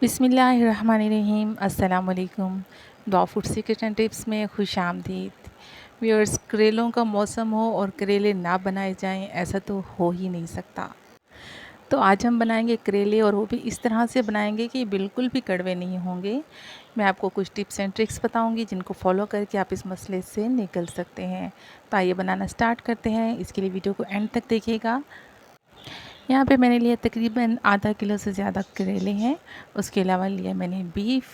बिस्मिल्लाहिर्रहमानिर्रहीम। अस्सलाम वालेकुम। दुआ फूड सीक्रेट एंड टिप्स में खुश आमदीद। व्यूअर्स, करेलों का मौसम हो और करेले ना बनाए जाएं, ऐसा तो हो ही नहीं सकता। तो आज हम बनाएंगे करेले, और वो भी इस तरह से बनाएंगे कि बिल्कुल भी कड़वे नहीं होंगे। मैं आपको कुछ टिप्स एंड ट्रिक्स बताऊंगी जिनको फॉलो करके आप इस मसले से निकल सकते हैं। तो आइए बनाना स्टार्ट करते हैं। इसके लिए वीडियो को एंड तक देखिएगा। यहाँ पे मैंने लिया तकरीबन आधा किलो से ज़्यादा करेले हैं। उसके अलावा लिया मैंने बीफ,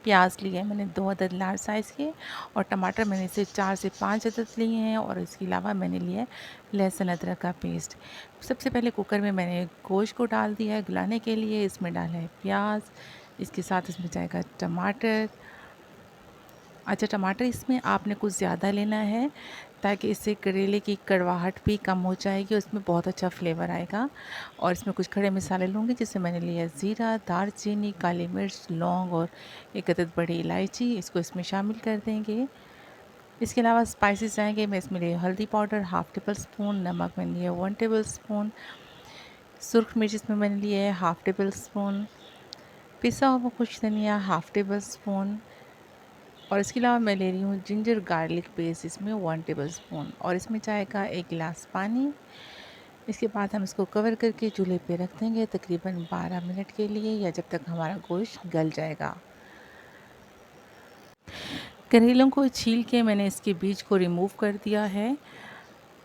प्याज लिया है मैंने 2 अदद लार्ज साइज़ के, और टमाटर मैंने इसे 4 से 5 अदद लिए हैं। और इसके अलावा मैंने लिया है लहसुन अदरक का पेस्ट। सबसे पहले कुकर में मैंने गोश्त को डाल दिया है गलाने के लिए। इसमें डाला है प्याज, इसके साथ इसमें जाएगा टमाटर। अच्छा, टमाटर इसमें आपने कुछ ज़्यादा लेना है ताकि इससे करेले की कड़वाहट भी कम हो जाएगी, उसमें बहुत अच्छा फ्लेवर आएगा। और इसमें कुछ खड़े मसाले लूँगी, जिससे मैंने लिया ज़ीरा, दालचीनी, काली मिर्च, लौंग और एक अदद बड़ी इलायची। इसको इसमें शामिल कर देंगे। इसके अलावा स्पाइसेस आएंगे। मैं इसमें लिया हल्दी पाउडर हाफ़ टेबल स्पून, नमक मैंने लिया 1 टेबल स्पून, सुरख मिर्च इसमें मैंने लिया है हाफ़ टेबल स्पून, पिसा हुआ कुछ धनिया हाफ़ टेबल स्पून, और इसके अलावा मैं ले रही हूँ जिंजर गार्लिक पेस्ट, इसमें 1 टेबल स्पून, और इसमें जाएगा 1 गिलास पानी। इसके बाद हम इसको कवर करके चूल्हे पे रख देंगे तकरीबन 12 मिनट के लिए, या जब तक हमारा गोश्त गल जाएगा। करेलों को छील के मैंने इसके बीज को रिमूव कर दिया है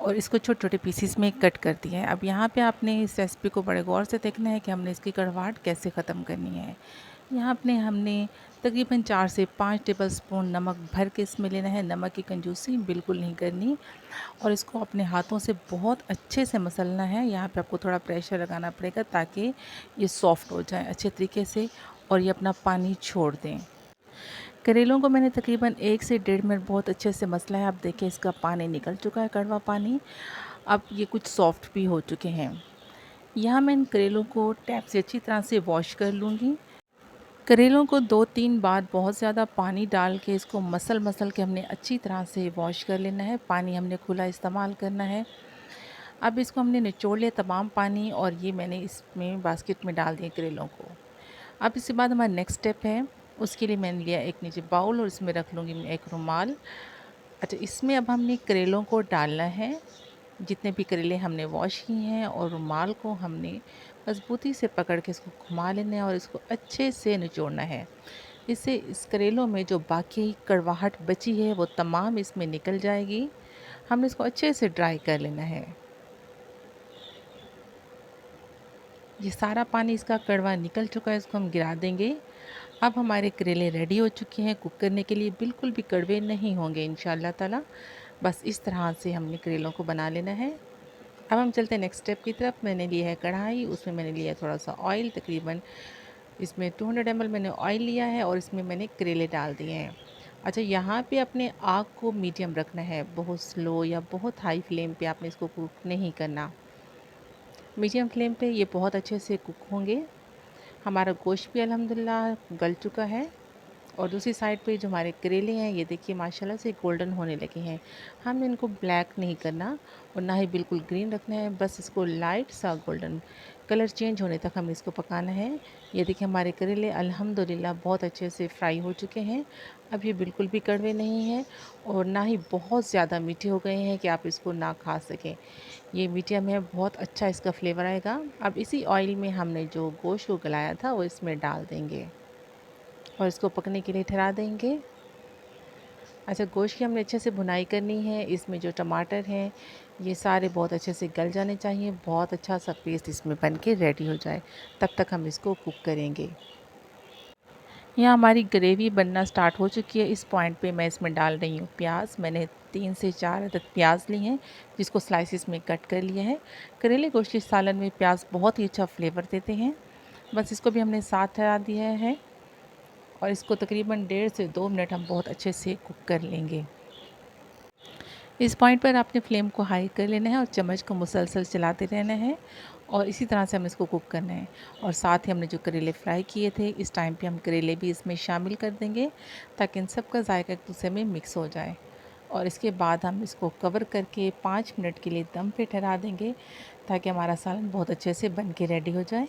और इसको छोटे छोटे पीसीस में कट कर दिया है। अब यहाँ पे आपने इस रेसिपी को बड़े गौर से देखना है कि हमने इसकी कड़वाहट कैसे ख़त्म करनी है। यहाँ पे हमने तकरीबन 4 से 5 टेबल स्पून नमक भर के इसमें लेना है। नमक की कंजूसी बिल्कुल नहीं करनी, और इसको अपने हाथों से बहुत अच्छे से मसलना है। यहाँ पे आपको थोड़ा प्रेशर लगाना पड़ेगा ताकि ये सॉफ़्ट हो जाए अच्छे तरीके से और ये अपना पानी छोड़ दें। करेलों को मैंने तकरीबन 1 से 1.5 मिनट बहुत अच्छे से मसला है। आप देखें इसका पानी निकल चुका है, कड़वा पानी। अब ये कुछ सॉफ़्ट भी हो चुके हैं। यहाँ मैं इन करेलों को टैप से अच्छी तरह से वॉश कर लूँगी। करेलों को 2-3 बार बहुत ज़्यादा पानी डाल के इसको मसल के हमने अच्छी तरह से वॉश कर लेना है। पानी हमने खुला इस्तेमाल करना है। अब इसको हमने निचोड़ लिया तमाम पानी, और ये मैंने इसमें बास्केट में डाल दिए करेलों को। अब इसके बाद हमारा नेक्स्ट स्टेप है, उसके लिए मैंने लिया एक नीचे बाउल और इसमें रख लूँगी मैं एक रुमाल। अच्छा, इसमें अब हमने करेलों को डालना है, जितने भी करेले हमने वॉश किए हैं, और रुमाल को हमने मज़बूती से पकड़ के इसको घुमा लेना है और इसको अच्छे से निचोड़ना है। इससे इस करेलों में जो बाकी कड़वाहट बची है वो तमाम इसमें निकल जाएगी। हमने इसको अच्छे से ड्राई कर लेना है। ये सारा पानी इसका कड़वा निकल चुका है, इसको हम गिरा देंगे। अब हमारे करेले रेडी हो चुके हैं कुक करने के लिए, बिल्कुल भी कड़वे नहीं होंगे इंशाअल्लाह ताला। बस इस तरह से हमने करेलों को बना लेना है। अब हम चलते हैं नेक्स्ट स्टेप की तरफ। मैंने लिया है कढ़ाई, उसमें मैंने लिया थोड़ा सा ऑयल, तकरीबन इसमें 200 ml मैंने ऑयल लिया है, और इसमें मैंने करेले डाल दिए हैं। अच्छा, यहाँ पे अपने आग को मीडियम रखना है, बहुत स्लो या बहुत हाई फ्लेम पे आपने इसको कुक नहीं करना। मीडियम फ्लेम पे ये बहुत अच्छे से कुक होंगे। हमारा गोश्त भी अल्हम्दुलिल्लाह गल चुका है, और दूसरी साइड पे जो हमारे करेले हैं ये देखिए माशाल्लाह से गोल्डन होने लगे हैं। हमने इनको ब्लैक नहीं करना और ना ही बिल्कुल ग्रीन रखना है, बस इसको लाइट सा गोल्डन कलर चेंज होने तक हमें इसको पकाना है। ये देखिए हमारे करेले अल्हम्दुलिल्लाह बहुत अच्छे से फ्राई हो चुके हैं। अब ये बिल्कुल भी कड़वे नहीं हैं और ना ही बहुत ज़्यादा मीठे हो गए हैं कि आप इसको ना खा सकें। ये मीडियम है, बहुत अच्छा इसका फ्लेवर आएगा। अब इसी ऑयल में हमने जो गोश्त को गलाया था वो इसमें डाल देंगे और इसको पकने के लिए ठहरा देंगे। अच्छा, गोश्त की हमने अच्छे से भुनाई करनी है। इसमें जो टमाटर हैं ये सारे बहुत अच्छे से गल जाने चाहिए, बहुत अच्छा सा पेस्ट इसमें बन के रेडी हो जाए, तब तक हम इसको कुक करेंगे। यहाँ हमारी ग्रेवी बनना स्टार्ट हो चुकी है। इस पॉइंट पे मैं इसमें डाल रही हूँ प्याज। मैंने 3 से 4 अदद प्याज लिए हैं, जिसको स्लाइसिस में कट कर लिया है। करेले गोश्त के सालन में प्याज बहुत ही अच्छा फ्लेवर देते हैं। बस इसको भी हमने साथ ठहरा दिया है, और इसको तकरीबन 1.5 से 2 मिनट हम बहुत अच्छे से कुक कर लेंगे। इस पॉइंट पर आपने फ्लेम को हाई कर लेना है और चम्मच को मुसलसल चलाते रहना है, और इसी तरह से हमें इसको कुक करना है। और साथ ही हमने जो करेले फ्राई किए थे, इस टाइम पे हम करेले भी इसमें शामिल कर देंगे ताकि इन सब का जायका एक दूसरे में मिक्स हो जाए। और इसके बाद हम इसको कवर करके 5 मिनट के लिए दम पे ठहरा देंगे ताकि हमारा सालन बहुत अच्छे से बन के रेडी हो जाए।